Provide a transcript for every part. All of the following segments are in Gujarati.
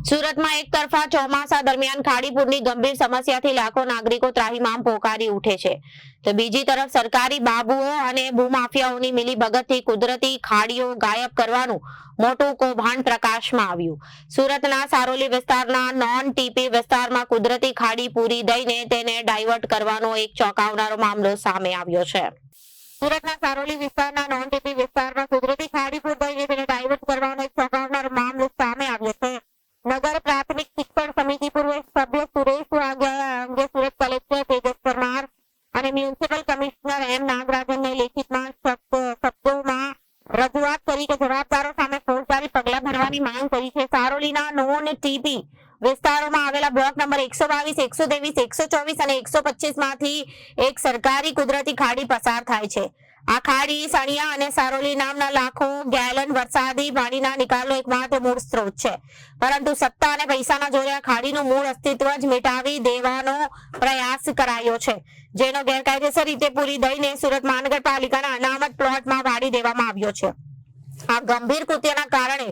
સુરતમાં એક તરફા ચોમાસા દરમિયાન ખાડીપુરની ગંભીર સમસ્યાથી લાખો નાગરિકો ત્રાહિમામ પોકારી ઉઠે છે, તો બીજી તરફ સરકારી બાબુઓ અને ભૂમાફિયાઓની મિલીભગતથી કુદરતી ખાડીઓ ગાયબ કરવાનું મોટું કૌભાંડ પ્રકાશમાં આવ્યું। સુરતના સારોલી વિસ્તારના નોન ટીપી વિસ્તારમાં કુદરતી ખાડી પૂરી દઈને તેને ડાયવર્ટ કરવાનો એક ચોંકાવનારો મામલો સામે આવ્યો છે। સુરતના સારોલી વિસ્તારના નોન ટીપી વિસ્તારમાં કુદરતી ખાડી પૂર દઈને તેને ડાયવર્ટ કરવાનો એક ચોંકાવનારો મામલો સામે આવ્યો છે। નગર પ્રાથમિક શિક્ષણ સમિતિ પૂર્વ સભ્ય સુરેશ વાઘેલા અંગે સુરત કલેક્ટર તેજસ પરમાર અને મ્યુનિસિપલ કમિશનર એમ નાગરાજનને લેખિતમાં શબ્દોમાં રજૂઆત કરી કે જવાબદારો સામે ફોજદારી પગલાં ભરવાની માંગ કરી છે। સારોલીના નોન ટીપી વિસ્તારોમાં આવેલા બ્લોક નંબર 122, 123, 124 અને 125 માંથી એક સરકારી કુદરતી ખાડી પસાર થાય છે। આ ખાડી સણિયા અને સારોલી નામના લાખો ગેલન વરસાદી પાણીના નિકાલનો એકમાત્ર મૂળ સ્ત્રોત છે, પરંતુ સત્તા અને પૈસાના જોરે આ ખાડીનું મૂળ અસ્તિત્વ જ મિટાવી દેવાનો પ્રયાસ કરાયો છે, જેનો ગેરકાયદેસર રીતે પૂરી દઈને સુરત મહાનગરપાલિકાના અનામત પ્લોટમાં વાળી દેવામાં આવ્યો છે। આ ગંભીર કૃત્યના કારણે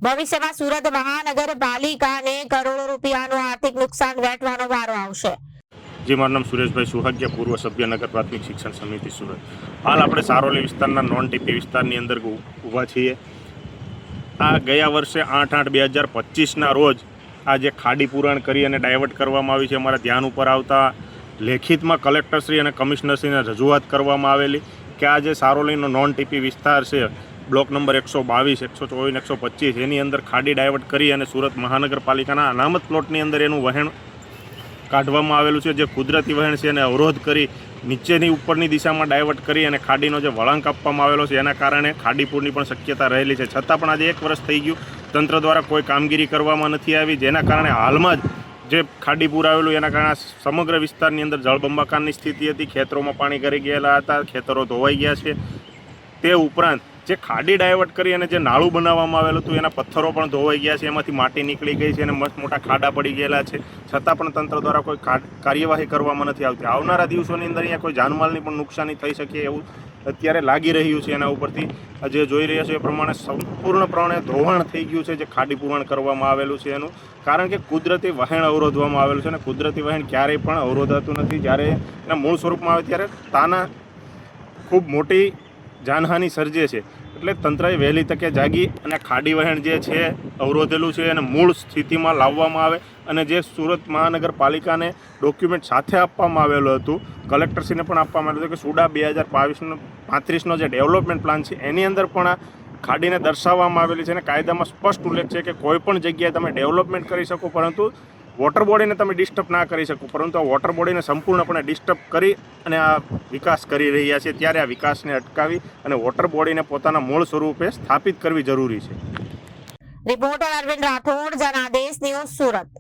ભવિષ્યમાં સુરત મહાનગરપાલિકાને કરોડો રૂપિયાનું આર્થિક નુકસાન વેઠવાનો વારો આવશે। जी मारू नाम सुरेशभाई सुहागिया, पूर्व सभ्य नगर प्राथमिक शिक्षण समिति सूरत। हाल આપણે सारोली विस्तारना नॉन टीपी विस्तारनी अंदर ઊભા છીએ। આ ગયા વર્ષે 8/8/2025ના રોજ આ જે ખાડી પૂરણ કરી અને ડાયવર્ટ કરવામાં આવી છે, અમારા ધ્યાન ઉપર આવતા લેખિતમાં કલેક્ટરશ્રી અને કમિશનરશ્રીને રજૂઆત કરવામાં આવેલી કે આ જે સારોલીનો નોન ટીપી વિસ્તાર છે, બ્લોક નંબર 122, 124, 125 એની અંદર ખાડી ડાયવર્ટ કરી અને સુરત મહાનગરપાલિકાના અનામત પ્લોટની અંદર એનું વહેણ કાઢવામાં આવેલું છે। જે કુદરતી વહેણ છે એને અવરોધ કરી નીચેની ઉપરની દિશામાં ડાયવર્ટ કરી અને ખાડીનો જે વળાંક આપવામાં આવેલો છે એના કારણે ખાડીપૂરની પણ શક્યતા રહેલી છે। છતાં પણ આજે 1 વર્ષ થઈ ગયું, તંત્ર દ્વારા કોઈ કામગીરી કરવામાં નથી આવી, જેના કારણે હાલમાં જ જે ખાડીપૂર આવેલું એના કારણે સમગ્ર વિસ્તારની અંદર જળબંબાકારની સ્થિતિ હતી। ખેતરોમાં પાણી કરી ગયેલા હતા, ખેતરો ધોવાઈ ગયા છે। તે ઉપરાંત જે ખાડી ડાયવર્ટ કરી અને જે નાળું બનાવવામાં આવેલું હતું એના પથ્થરો પણ ધોવાઈ ગયા છે, એમાંથી માટી નીકળી ગઈ છે અને મસ્ત મોટા ખાડા પડી ગયેલા છે, છતાં પણ તંત્ર દ્વારા કોઈ કાર્યવાહી કરવામાં નથી આવતી। આવનારા દિવસોની અંદર અહીંયા કોઈ જાનમાલની પણ નુકસાની થઈ શકે એવું અત્યારે લાગી રહ્યું છે। એના ઉપરથી જે જોઈ રહ્યા છે એ પ્રમાણે સંપૂર્ણપણે ધોવાણ થઈ ગયું છે જે ખાડી પૂરણ કરવામાં આવેલું છે એનું, કારણ કે કુદરતી વહેણ અવરોધવામાં આવેલું છે અને કુદરતી વહેણ ક્યારેય પણ અવરોધાતું નથી। જ્યારે એના મૂળ સ્વરૂપમાં આવે ત્યારે તાના ખૂબ મોટી જાનહાનિ સર્જે છે, એટલે તંત્રએ વહેલી તકે જાગી અને ખાડી વહેણ જે છે અવરોધેલું છે એને મૂળ સ્થિતિમાં લાવવામાં આવે અને જે સુરત મહાનગરપાલિકાને ડોક્યુમેન્ટ સાથે આપવામાં આવેલું હતું, કલેક્ટરશ્રીને પણ આપવામાં આવેલું હતું કે સુડા 2035નો જે ડેવલપમેન્ટ પ્લાન છે એની અંદર પણ આ ખાડીને દર્શાવવામાં આવેલી છે અને કાયદામાં સ્પષ્ટ ઉલ્લેખ છે કે કોઈ પણ જગ્યાએ તમે ડેવલપમેન્ટ કરી શકો, પરંતુ વોટર બોડીને તમે ડિસ્ટર્બ ના કરી શકો। પરંતુ આ વોટર બોડીને સંપૂર્ણપણે ડિસ્ટર્બ કરી અને આ વિકાસ કરી રહ્યા છે, ત્યારે આ વિકાસને અટકાવી અને વોટર બોડીને પોતાના મૂળ સ્વરૂપે સ્થાપિત કરવી જરૂરી છે। Reporter Arvind Rathod, Janadesh news, Surat.